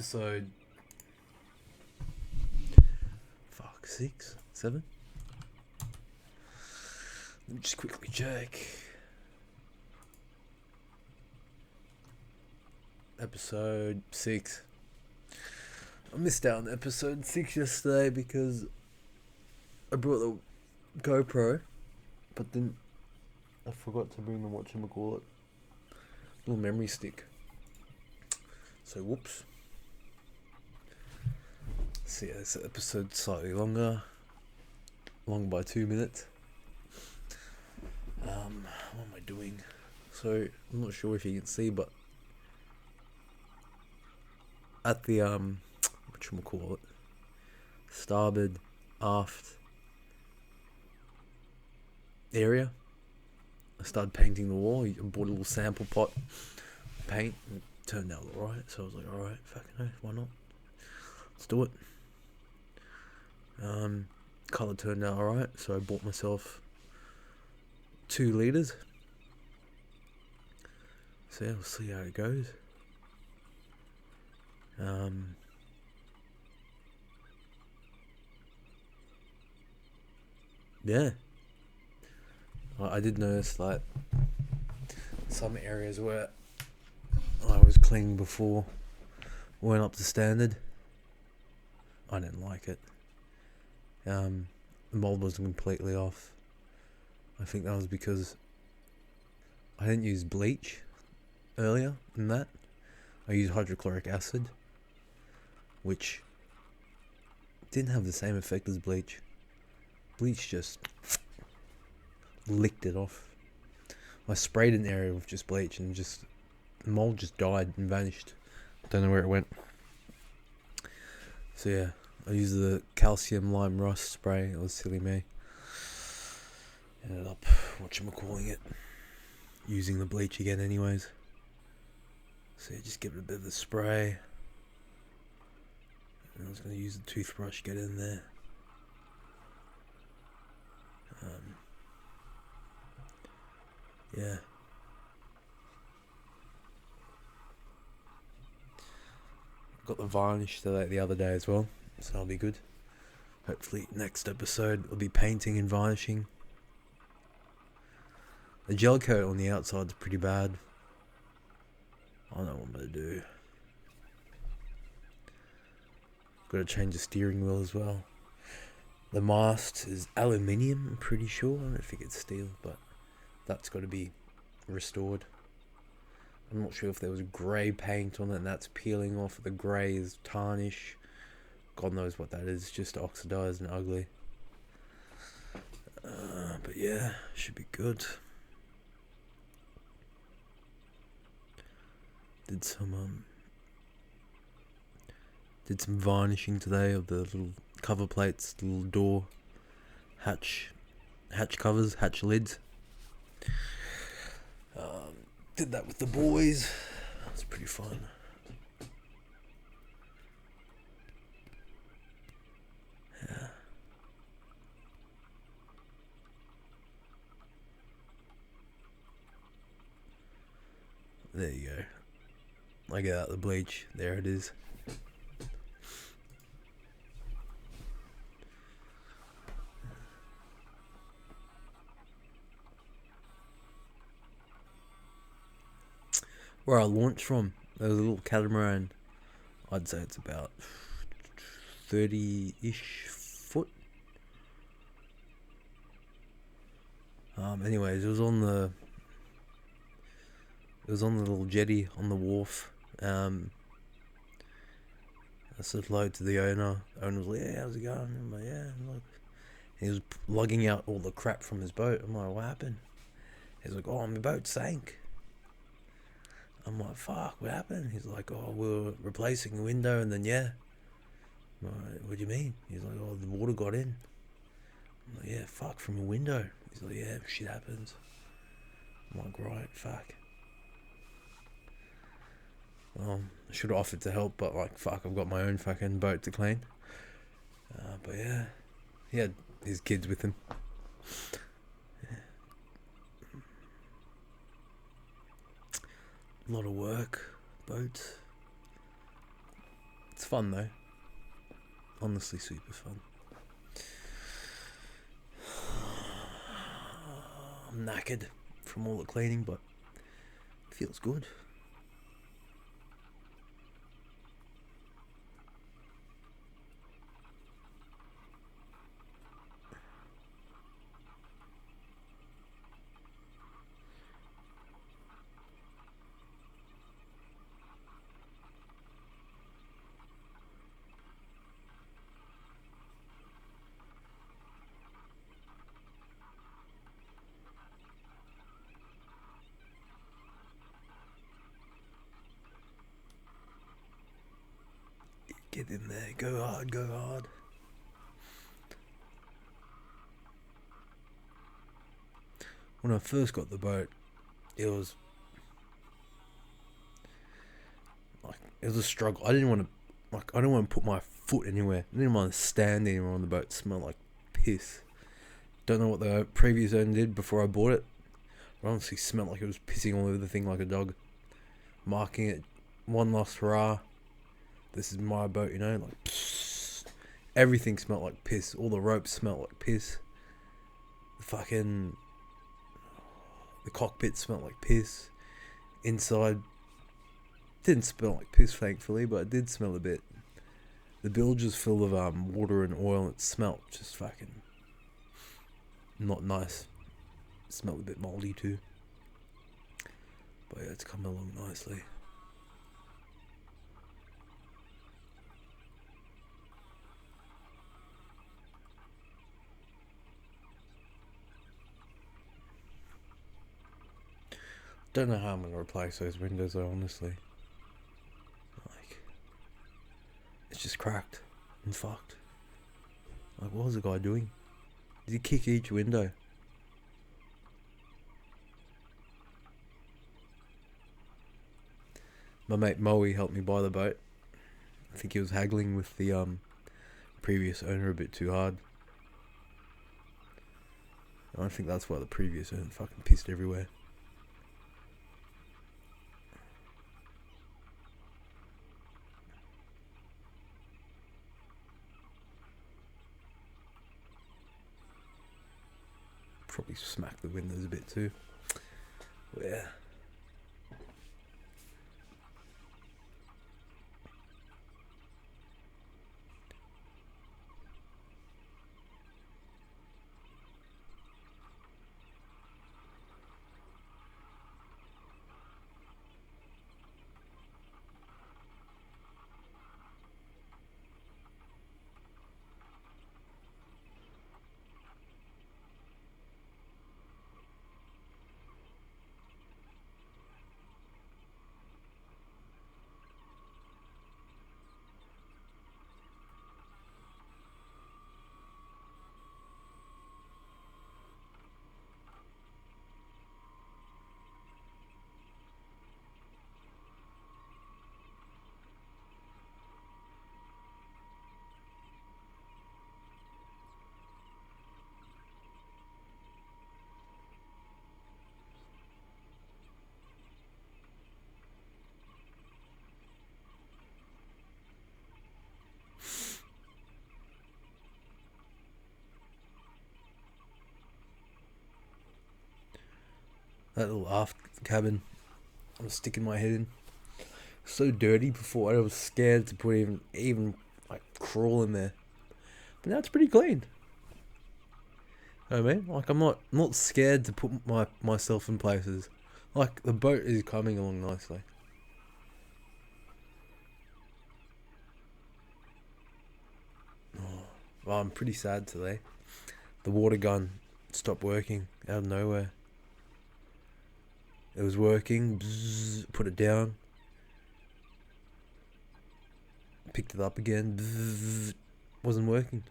episode 6, 7. Let me just quickly check. Episode 6. I missed out on episode 6 yesterday because I brought the GoPro, but then I forgot to bring the whatchamacallit, little memory stick. So whoops. So yeah, this episode's slightly longer. Long by 2 minutes. What am I doing? So I'm not sure if you can see, but at the whatchamacallit, starboard aft area, I started painting the wall. I bought a little sample pot of paint and it turned out alright, so I was like, alright, fucking hell, why not? Let's do it. Colour turned out alright, so I bought myself 2 litres. So yeah, we'll see how it goes. Yeah. I did notice like some areas where I was cleaning before weren't up to standard. I didn't like it. The mold wasn't completely off. I think that was because I didn't use bleach earlier than that. I used hydrochloric acid, which didn't have the same effect as bleach. Bleach just licked it off. I sprayed an area with just bleach and just the mold just died and vanished. Don't know where it went. So yeah, I used the calcium lime rust spray. It was silly me. Ended up whatchamacallit, using the bleach again anyways. So yeah, just give it a bit of a spray. And I was going to use the toothbrush, get in there. Yeah. Got the varnish the other day as well, so that'll be good. Hopefully next episode will be painting and varnishing. The gel coat on the outside's pretty bad. I don't know what I'm going to do. Got to change the steering wheel as well. The mast is aluminium, I'm pretty sure. I don't think it's steel, but that's got to be restored. I'm not sure if there was grey paint on it and that's peeling off. The grey is tarnish. God knows what that is, just oxidized and ugly. But yeah, should be good. Did some varnishing today of the little cover plates, the little door hatch covers, hatch lids. Did that with the boys. It's pretty fun. Yeah. There you go. I get out the bleach. There it is. Where I launched from, there's a little catamaran. I'd say it's about 30-ish foot. Anyways, it was on the little jetty on the wharf. I said hello to the owner. The owner was like, "Yeah, how's it going?" I'm like, "Yeah." He was lugging out all the crap from his boat. I'm like, "What happened?" He's like, "Oh, my boat sank." I'm like, "Fuck, what happened?" He's like, "Oh, we were replacing a window and then yeah." I'm like, "What do you mean?" He's like, "Oh, the water got in." I'm like, "Yeah, fuck, from a window." He's like, "Yeah, shit happens." I'm like, "Right, fuck." Well, I should have offered to help, but like, fuck, I've got my own fucking boat to clean. But yeah, he had his kids with him. Yeah. A lot of work, boats. fun though. Honestly, super fun. I'm knackered from all the cleaning, but it feels good. Get in there, go hard, go hard. When I first got the boat, it was a struggle. I didn't want to put my foot anywhere. I didn't want to stand anywhere on the boat. It smelled like piss. Don't know what the previous owner did before I bought it. It honestly smelled like it was pissing all over the thing like a dog. Marking it, one last hurrah. This is my boat, you know, like psst. Everything smelled like piss. All the ropes smelled like piss. The cockpit smelled like piss. Inside didn't smell like piss, thankfully, but it did smell a bit. The bilge was full of water and oil, and it smelled just fucking not nice. It smelled a bit moldy too. But yeah, it's coming along nicely. Don't know how I'm gonna replace those windows though, honestly. Like, it's just cracked and fucked. Like, what was the guy doing? Did he kick each window? My mate Moe helped me buy the boat. I think he was haggling with the previous owner a bit too hard. I think that's why the previous owner fucking pissed everywhere. Probably smacked the windows a bit too. But yeah. That little aft cabin, I was sticking my head in. So dirty before, I was scared to put even like crawl in there. But now it's pretty clean. You know what I mean? Like, I'm not scared to put myself in places. Like, the boat is coming along nicely. Oh, well, I'm pretty sad today. The water gun stopped working out of nowhere. It was working, bzzz, put it down, picked it up again, bzzz, wasn't working.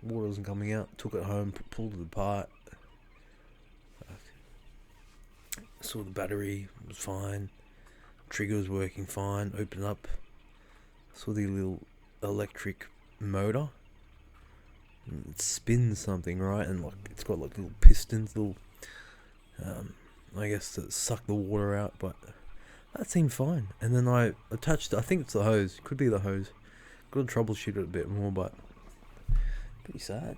Water wasn't coming out. Took it home, pulled it apart. Saw the battery was fine. Trigger was working fine. Opened up. Saw the little electric motor. It spins something, right? And like it's got like little pistons, I guess to suck the water out. But That seemed fine. And then I attached, I think it's the hose. Could be the hose. Got to troubleshoot it a bit more, but pretty sad.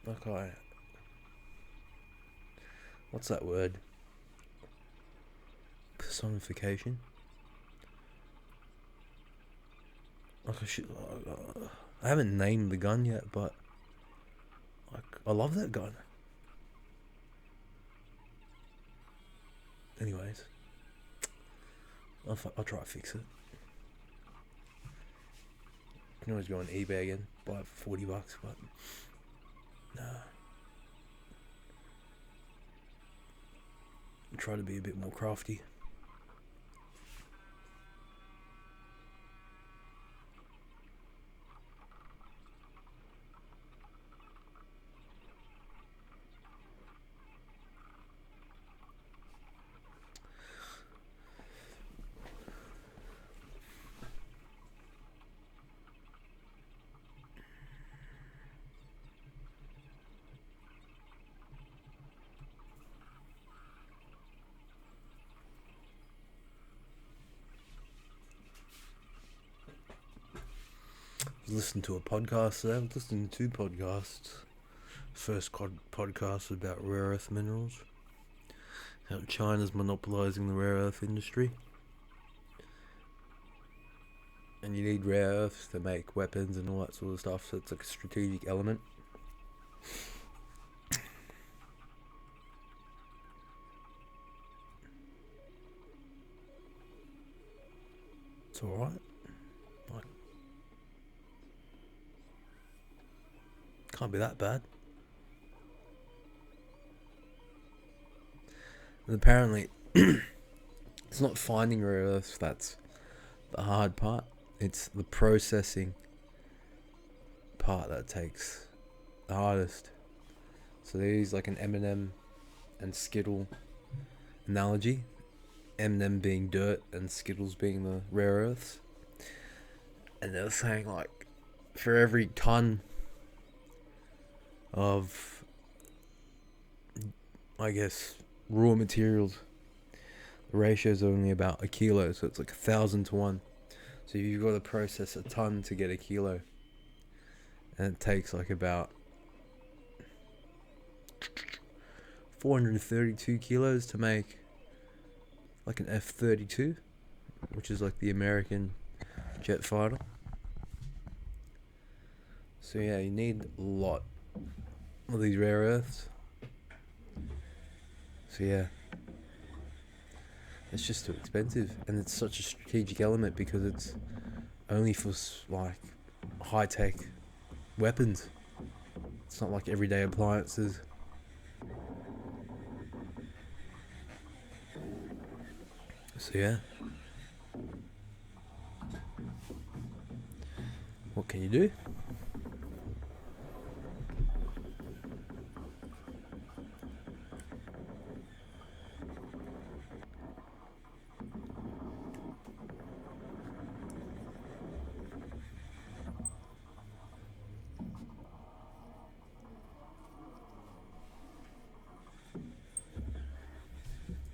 Okay. What's that word? Personification? Like I haven't named the gun yet, but like I love that gun. Anyways, I'll try to fix it. You can always go on eBay again, buy it for $40, but nah. I'll try to be a bit more crafty. Listen to a podcast today. I'm listening to 2 podcasts. First podcast was about rare earth minerals. How China's monopolizing the rare earth industry. And you need rare earths to make weapons and all that sort of stuff, so it's like a strategic element. It's alright. Like, can't be that bad. And apparently, it's not finding rare earths that's the hard part. It's the processing part that takes the hardest. So they use like an M&M and Skittle analogy. M&M being dirt and Skittles being the rare earths. And they were saying like, for every ton of, I guess, raw materials, the ratio is only about a kilo, so it's like 1,000 to 1. So you've got to process a ton to get a kilo, and it takes like about 432 kilos to make like an F-32, which is like the American jet fighter. So yeah, you need a lot of these rare earths. So yeah, it's just too expensive, and it's such a strategic element because it's only for like high-tech weapons. It's not like everyday appliances. So yeah, what can you do?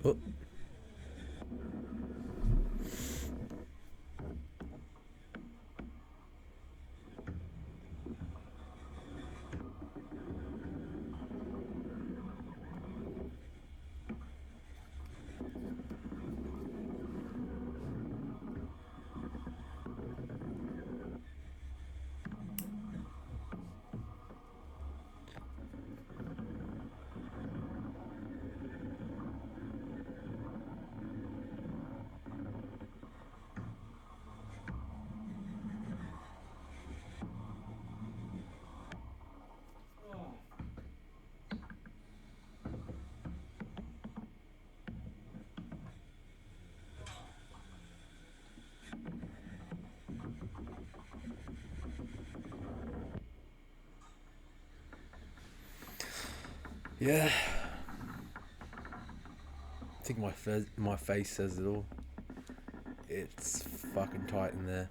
Oh. Yeah, I think my face says it all. It's fucking tight in there.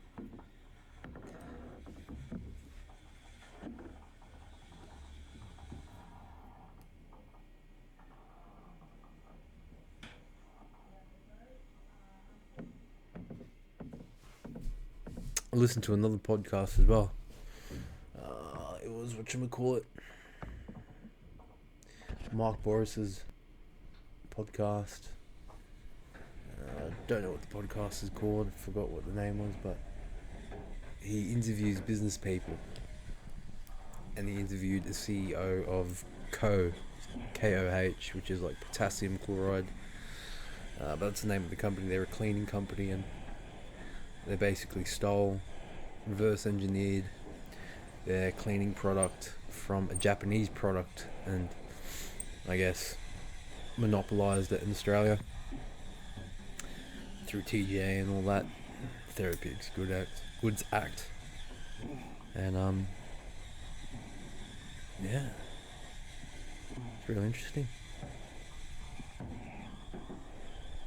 I listened to another podcast as well. It was whatchamacallit, Mark Boris's podcast. Don't know what the podcast is called. I forgot what the name was, but he interviews business people, and he interviewed the CEO of KOH, which is like potassium chloride. But that's the name of the company. They're a cleaning company, and they basically stole, reverse engineered their cleaning product from a Japanese product, and I guess monopolized it in Australia through TGA and all that, Therapeutics Goods Act, and yeah, it's really interesting.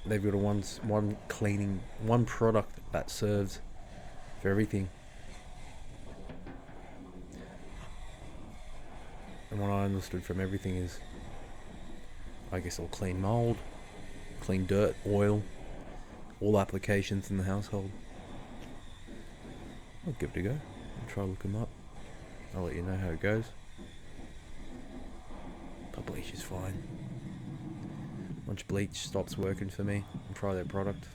They've got one product that serves for everything. And what I understood from everything is, I guess it'll clean mold, clean dirt, oil, all applications in the household. I'll give it a go. I'll try to look them up. I'll let you know how it goes. But bleach is fine. Once bleach stops working for me, I'll try their product.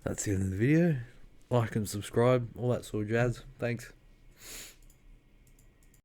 That's the end of the video. Like and subscribe, all that sort of jazz. Thanks.